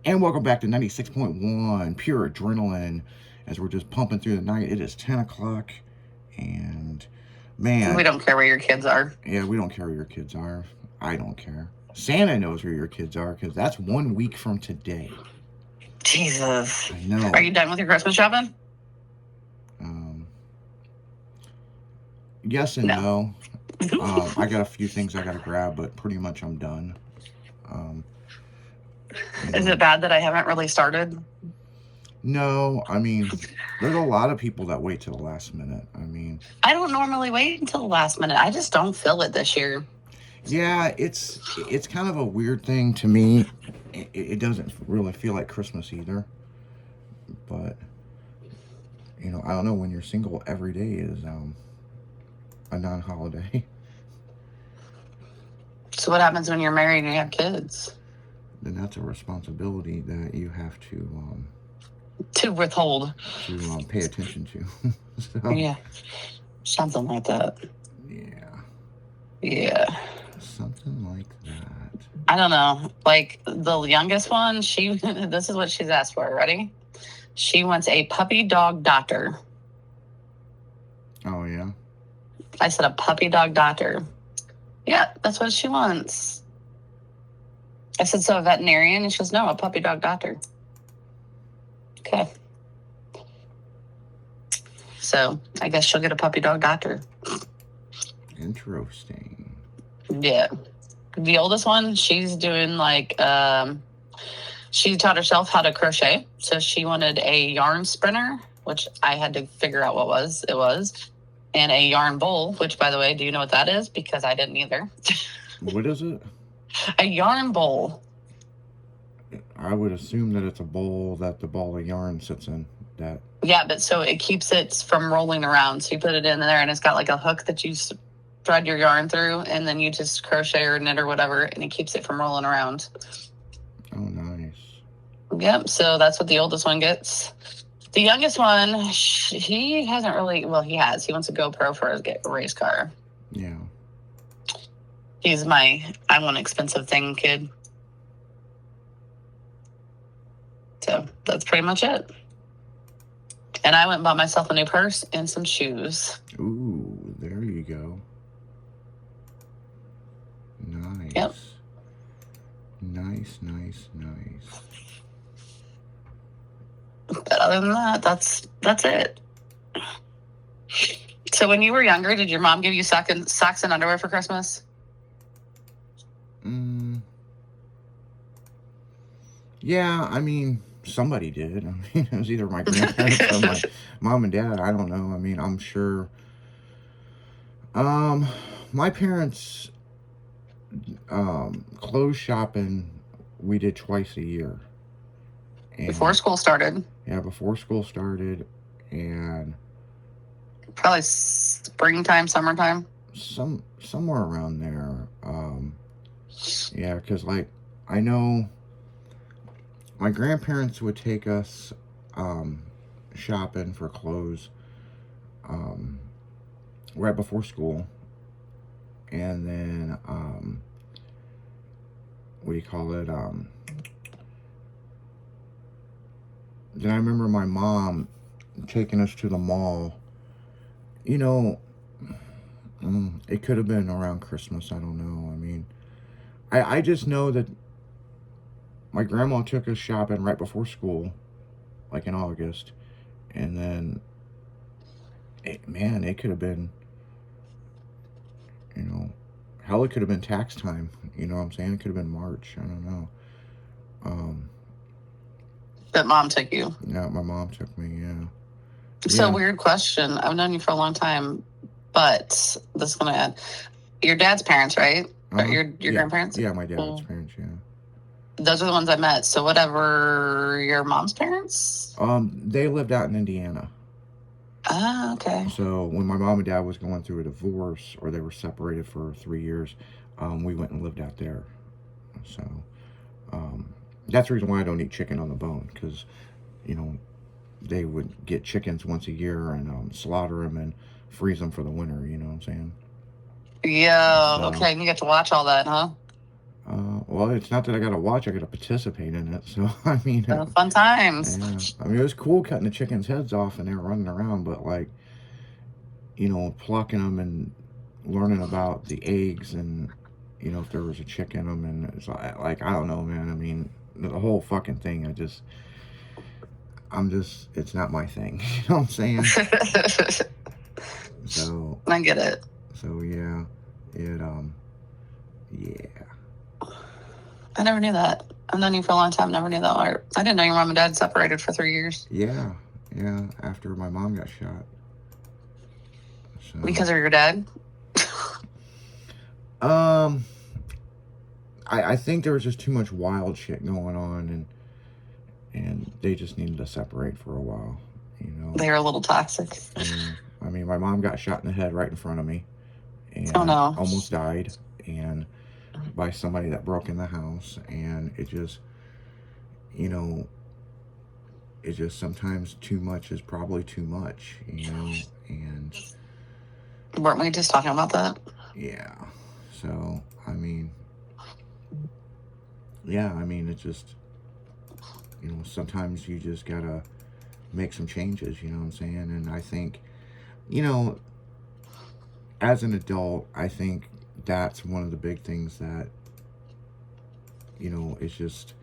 And welcome back to 96.1 Pure Adrenaline. As we're just pumping through the night, it is 10 o'clock. And man, we don't care where your kids are. Yeah, we don't care where your kids are. I don't care. Santa knows where your kids are because that's 1 week from today. Jesus. I know. Are you done with your Christmas shopping? Yes and no. I got a few things I got to grab, but pretty much I'm done. Is it bad that I haven't really started? No, I mean, there's a lot of people that wait till the last minute. I mean, I don't normally wait until the last minute. I just don't feel it this year. Yeah, it's kind of a weird thing to me. It doesn't really feel like Christmas either. But I don't know, when you're single, every day is a non-holiday. So what happens when you're married and you have kids? Then that's a responsibility that you have to withhold, to pay attention to. So, yeah, something like that. Yeah, something like that. I don't know. Like the youngest one, this is what she's asked for. Ready? She wants a puppy dog doctor. Oh yeah. I said a puppy dog doctor. Yeah, that's what she wants. I said, so a veterinarian? And she goes, no, a puppy dog doctor. Okay. So I guess she'll get a puppy dog doctor. Interesting. Yeah. The oldest one, she's doing she taught herself how to crochet. So she wanted a yarn spinner, which I had to figure out what it was. And a yarn bowl, which, by the way, do you know what that is? Because I didn't either. What is it? A yarn bowl. I would assume that it's a bowl that the ball of yarn sits in. Yeah, but so it keeps it from rolling around. So you put it in there, and it's got like a hook that you thread your yarn through, and then you just crochet or knit or whatever, and it keeps it from rolling around. Oh, nice. Yep, so that's what the oldest one gets. The youngest one, he hasn't really, well, he has. He wants a GoPro for his race car. Yeah. He's I want an expensive thing kid. So that's pretty much it. And I went and bought myself a new purse and some shoes. Ooh, there you go. Nice. Yep. Nice. But other than that, that's it. So when you were younger, did your mom give you socks and underwear for Christmas? Yeah, I mean, somebody did. I mean, it was either my grandparents or my mom and dad. I don't know. I mean, I'm sure. My parents, clothes shopping, we did twice a year. And before school started. Yeah, before school started, and probably springtime, summertime. Somewhere around there. Yeah, because I know my grandparents would take us shopping for clothes right before school, and then what do you call it? Then I remember my mom taking us to the mall. It could have been around Christmas. I don't know. I mean, I just know that my grandma took us shopping right before school, like in August. And then, it could have been, hell, it could have been tax time. You know what I'm saying? It could have been March. I don't know. But mom took you. Yeah, my mom took me, yeah. So, weird question. I've known you for a long time, but this is going to add. Your dad's parents, right? Uh-huh. Your grandparents? Yeah, my dad's parents, yeah. Those are the ones I met. So whatever your mom's parents? They lived out in Indiana. Ah, okay. So when my mom and dad was going through a divorce, or they were separated for 3 years, we went and lived out there. So that's the reason why I don't eat chicken on the bone, because, they would get chickens once a year and slaughter them and freeze them for the winter, you know what I'm saying? Yeah, okay, and you get to watch all that, huh? Well, Well, it's not that I got to watch; I got to participate in it. So I mean, Fun times. yeah. I mean, it was cool cutting the chickens' heads off and they were running around, but like, plucking them and learning about the eggs and if there was a chick in them, and it's like I don't know, man. I mean, the whole fucking thing. It's not my thing. You know what I'm saying? So I get it. So yeah, yeah. I never knew that. I've known you for a long time. Never knew that part. I didn't know your mom and dad separated for 3 years. Yeah. After my mom got shot. So, because of your dad. I think there was just too much wild shit going on, and they just needed to separate for a while. They were a little toxic. I mean, my mom got shot in the head right in front of me, and oh, no. almost died, and by somebody that broke in the house, and it just, sometimes too much is probably too much, and weren't we just talking about that? Yeah. So I mean, it's just, sometimes you just gotta make some changes, you know what I'm saying? And I think, as an adult, I think that's one of the big things that, it's just,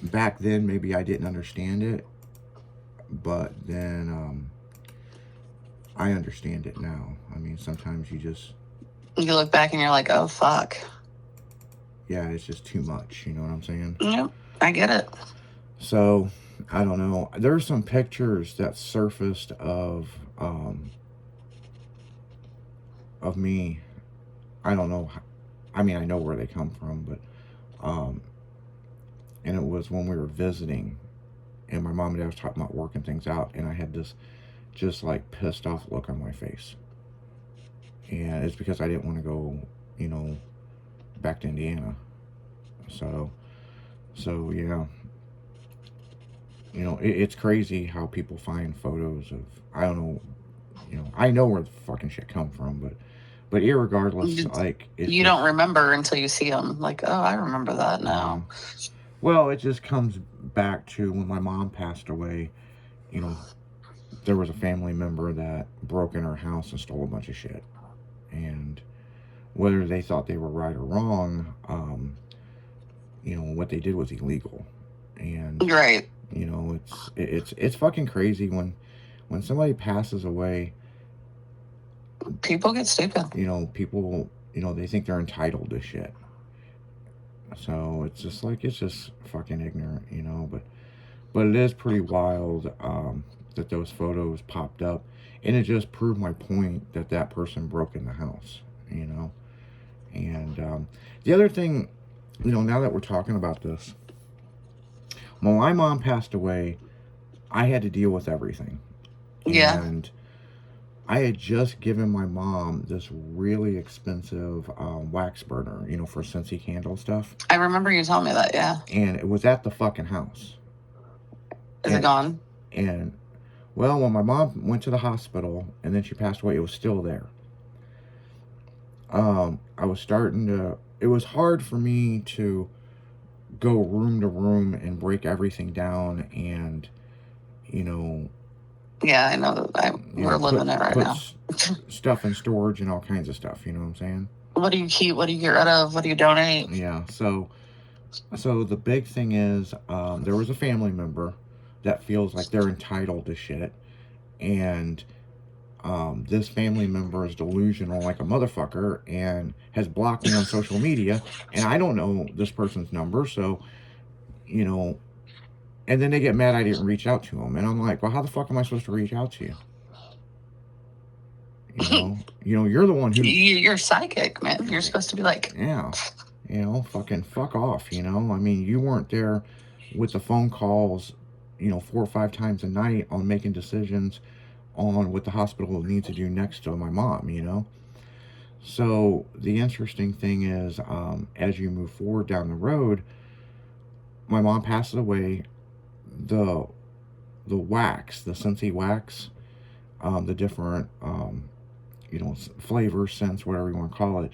back then maybe I didn't understand it, but then I understand it now. I mean, sometimes you look back and you're like, oh fuck. Yeah, it's just too much, you know what I'm saying? Yep, I get it. So, I don't know. There's some pictures that surfaced of me. I don't know. I mean, I know where they come from, but and it was when we were visiting, and my mom and dad was talking about working things out, and I had this just like pissed off look on my face, and it's because I didn't want to go, back to Indiana. So yeah. It's crazy how people find photos of, I don't know, I know where the fucking shit come from, but irregardless, like, you don't remember until you see them. Like, oh, I remember that now. Well, it just comes back to when my mom passed away. There was a family member that broke in her house and stole a bunch of shit, and whether they thought they were right or wrong, what they did was illegal, and right. It's fucking crazy when somebody passes away. People get stupid. People, they think they're entitled to shit. So it's just fucking ignorant, but it is pretty wild that those photos popped up, and it just proved my point that person broke in the house, and the other thing, now that we're talking about this, when my mom passed away, I had to deal with everything. Yeah. And I had just given my mom this really expensive wax burner, for Scentsy candle stuff. I remember you telling me that, yeah. And it was at the fucking house. Is it gone? And, well, when my mom went to the hospital and then she passed away, it was still there. I was it was hard for me to go room to room and break everything down and, yeah, I know. We're living it right now. Stuff in storage and all kinds of stuff, you know what I'm saying? What do you keep? What do you get rid of? What do you donate? Yeah, so the big thing is, there was a family member that feels like they're entitled to shit, and this family member is delusional like a motherfucker and has blocked me on social media, and I don't know this person's number, so, and then they get mad I didn't reach out to them, and I'm like, well, how the fuck am I supposed to reach out to you? You're the one who... You're psychic, man. You're supposed to be like... Yeah. Fucking fuck off, I mean, you weren't there with the phone calls, 4 or 5 times a night on making decisions on what the hospital needs to do next to my mom, So the interesting thing is, as you move forward down the road, my mom passes away, the wax, the Scentsy wax, the different, flavors, scents, whatever you want to call it,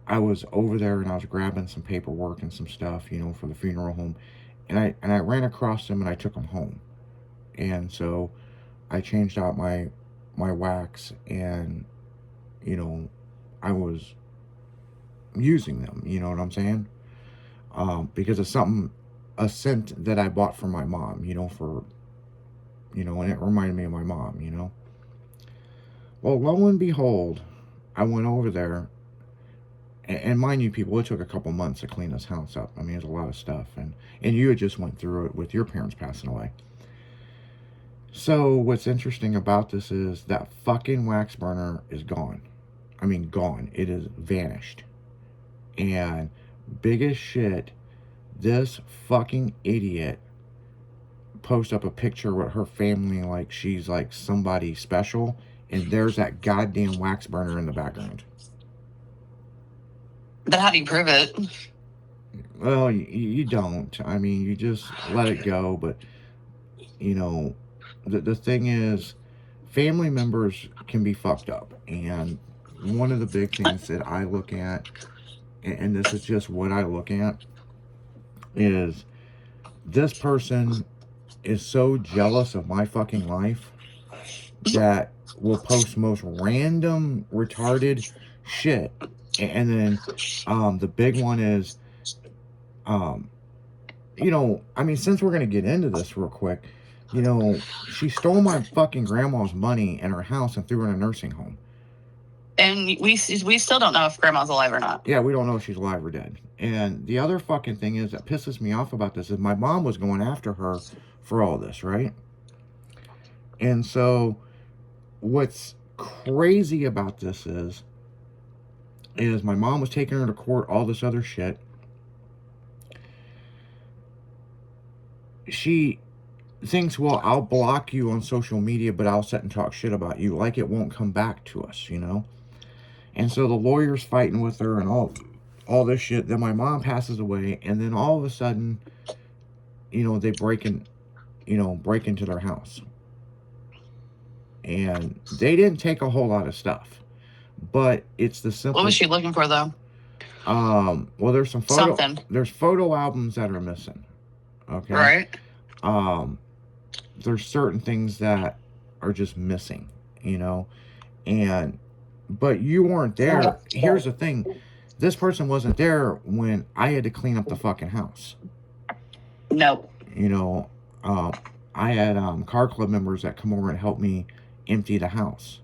I was over there and I was grabbing some paperwork and some stuff, you know, for the funeral home, and I ran across them and I took them home, and so I changed out my wax, and you know, I was using them. You know what I'm saying? Because of something, a scent that I bought for my mom. You know, for and it reminded me of my mom. You know. Well, lo and behold, I went over there, and mind you, people, it took a couple months to clean this house up. I mean, there's a lot of stuff, and you had just went through it with your parents passing away. So what's interesting about this is that fucking wax burner is gone. I mean, gone. It is vanished. And biggest shit, this fucking idiot post up a picture with her family like she's like somebody special, and there's that goddamn wax burner in the background. But how do you prove it? Well, you don't. I mean, you just let it go. But you know, the thing is, family members can be fucked up, and one of the big things that I look at, and this is just what I look at, is this person is so jealous of my fucking life that will post most random retarded shit. And then the big one is, you know, I mean, since we're going to get into this real quick, you know, she stole my fucking grandma's money and her house and threw her in a nursing home. And we still don't know if grandma's alive or not. Yeah, we don't know if she's alive or dead. And the other fucking thing is that pisses me off about this is my mom was going after her for all this, right? And so what's crazy about this is my mom was taking her to court, all this other shit. She thinks, well, I'll block you on social media, but I'll sit and talk shit about you, like it won't come back to us, you know? And so the lawyer's fighting with her and all this shit. Then my mom passes away, and then all of a sudden, you know, they break into their house. And they didn't take a whole lot of stuff, but it's the simple. What was she looking for, though? Well, there's there's photo albums that are missing. Okay. Right. There's certain things that are just missing, you know, but you weren't there. Here's the thing. This person wasn't there when I had to clean up the fucking house. Nope. You know, I had car club members that come over and help me empty the house.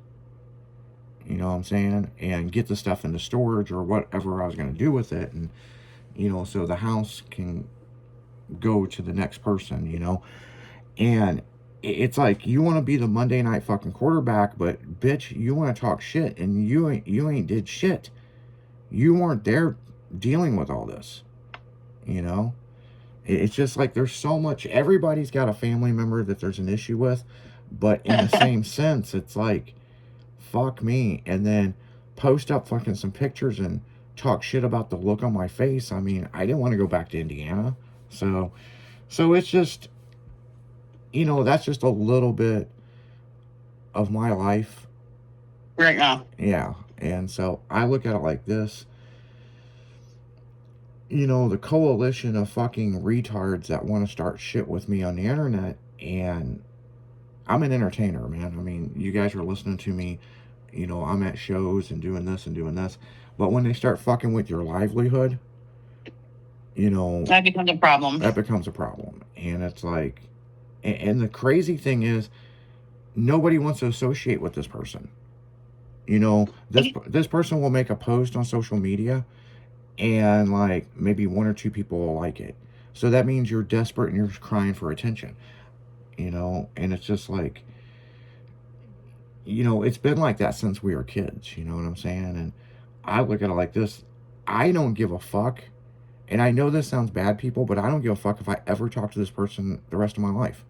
You know what I'm saying? And get the stuff into storage or whatever I was going to do with it. And, you know, so the house can go to the next person, you know. And it's like, you want to be the Monday night fucking quarterback, but bitch, you want to talk shit, and you ain't did shit. You weren't there dealing with all this, you know. It's just like there's so much. Everybody's got a family member that there's an issue with, but in the same sense, it's like, fuck me, and then post up fucking some pictures and talk shit about the look on my face. I mean, I didn't want to go back to Indiana, so it's just, you know, that's just a little bit of my life right now. Yeah, and so I look at it like this. You know, the coalition of fucking retards that want to start shit with me on the internet, and I'm an entertainer, man. I mean, you guys are listening to me, you know, I'm at shows and doing this, but when they start fucking with your livelihood, you know, that becomes a problem. And it's like, and the crazy thing is, nobody wants to associate with this person. You know, this person will make a post on social media, and like maybe one or two people will like it. So that means you're desperate and you're crying for attention. You know, and it's just like, you know, it's been like that since we were kids. You know what I'm saying? And I look at it like this. I don't give a fuck. And I know this sounds bad, people, but I don't give a fuck if I ever talk to this person the rest of my life.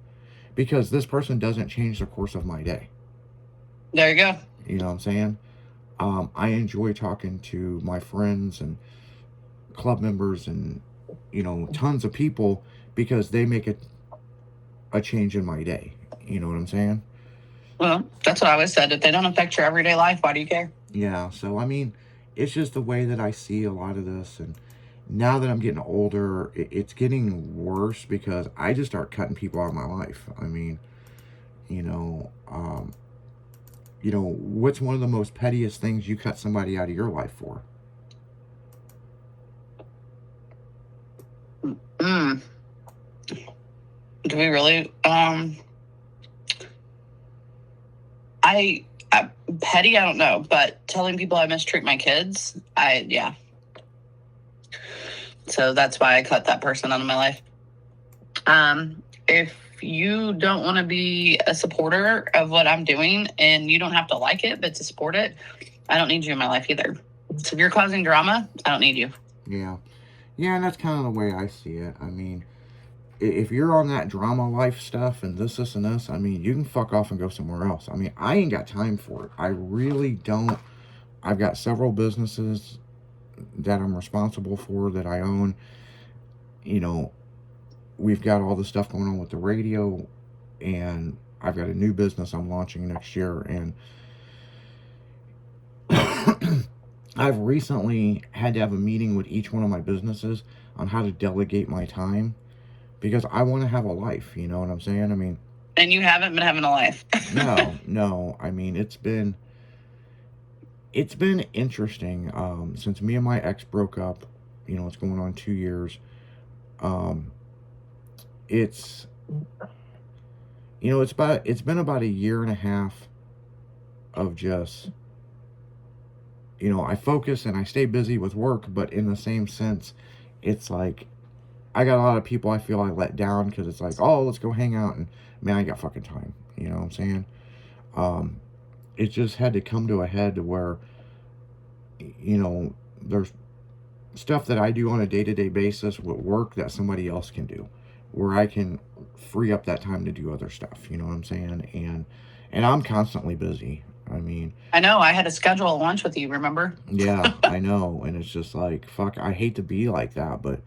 Because this person doesn't change the course of my day. There you go. You know what I'm saying? I enjoy talking to my friends and club members and, you know, tons of people because they make it a change in my day. You know what I'm saying? Well, that's what I always said. If they don't affect your everyday life, why do you care? Yeah, so I mean, it's just the way that I see a lot of this. And now that I'm getting older, it's getting worse because I just start cutting people out of my life. I mean, you know, what's one of the most pettiest things you cut somebody out of your life for? Mm. Do we really? I petty, I don't know, but telling people I mistreat my kids, yeah. So that's why I cut that person out of my life. If you don't want to be a supporter of what I'm doing, and you don't have to like it, but to support it, I don't need you in my life either. So if you're causing drama, I don't need you. Yeah. Yeah, and that's kind of the way I see it. I mean, if you're on that drama life stuff and this, and this, I mean, you can fuck off and go somewhere else. I mean, I ain't got time for it. I really don't. I've got several businesses that I'm responsible for, that I own. You know, we've got all the stuff going on with the radio, and I've got a new business I'm launching next year. And I've recently had to have a meeting with each one of my businesses on how to delegate my time, because I want to have a life, you know what I'm saying? I mean, and you haven't been having a life. no. I mean, it's been interesting since me and my ex broke up. You know, it's going on 2 years. It's it's been about a year and a half of just, I focus and I stay busy with work, but in the same sense, it's like I got a lot of people I feel I let down, because it's like, oh, let's go hang out, and man, I got fucking time. You know what I'm saying? It just had to come to a head to where, there's stuff that I do on a day-to-day basis with work that somebody else can do, where I can free up that time to do other stuff. You know what I'm saying? And I'm constantly busy. I mean, I know. I had to schedule a lunch with you, remember? Yeah, I know. And it's just like, fuck, I hate to be like that, but,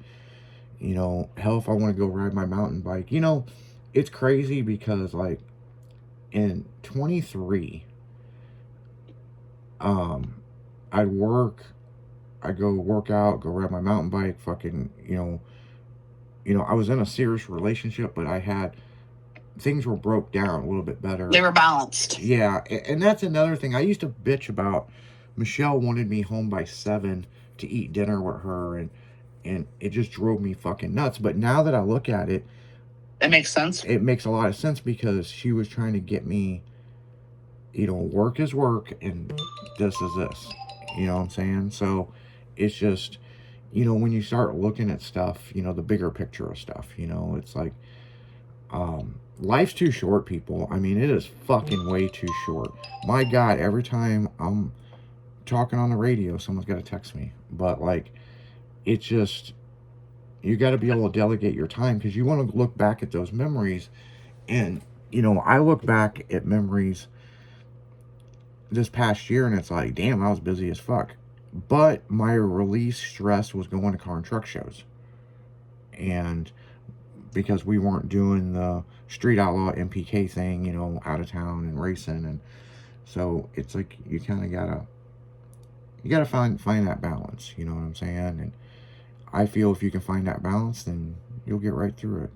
hell, if I want to go ride my mountain bike, it's crazy because, like, in 23, I'd go work out, go ride my mountain bike, fucking, I was in a serious relationship, but things were broke down a little bit better. They were balanced. Yeah, and that's another thing. I used to bitch about Michelle wanted me home by 7 to eat dinner with her, and it just drove me fucking nuts. But now that I look at it, it makes sense. It makes a lot of sense, because she was trying to get me, work is work and this is this. You know what I'm saying? So it's just, when you start looking at stuff, the bigger picture of stuff, it's like, life's too short, people. I mean, it is fucking way too short. My God, every time I'm talking on the radio, someone's got to text me. But, like, it's just, you got to be able to delegate your time, because you want to look back at those memories. And, I look back at memories this past year, and it's like, damn, I was busy as fuck. But my release stress was going to car and truck shows. And because we weren't doing the Street Outlaw MPK thing, out of town and racing. And so it's like, you kind of gotta find that balance, you know what I'm saying? And I feel if you can find that balance, then you'll get right through it.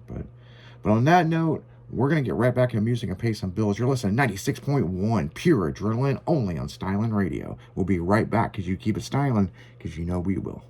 But on that note, we're going to get right back into music and pay some bills. You're listening to 96.1 Pure Adrenaline, only on Styling Radio. We'll be right back, because you keep it styling, because we will.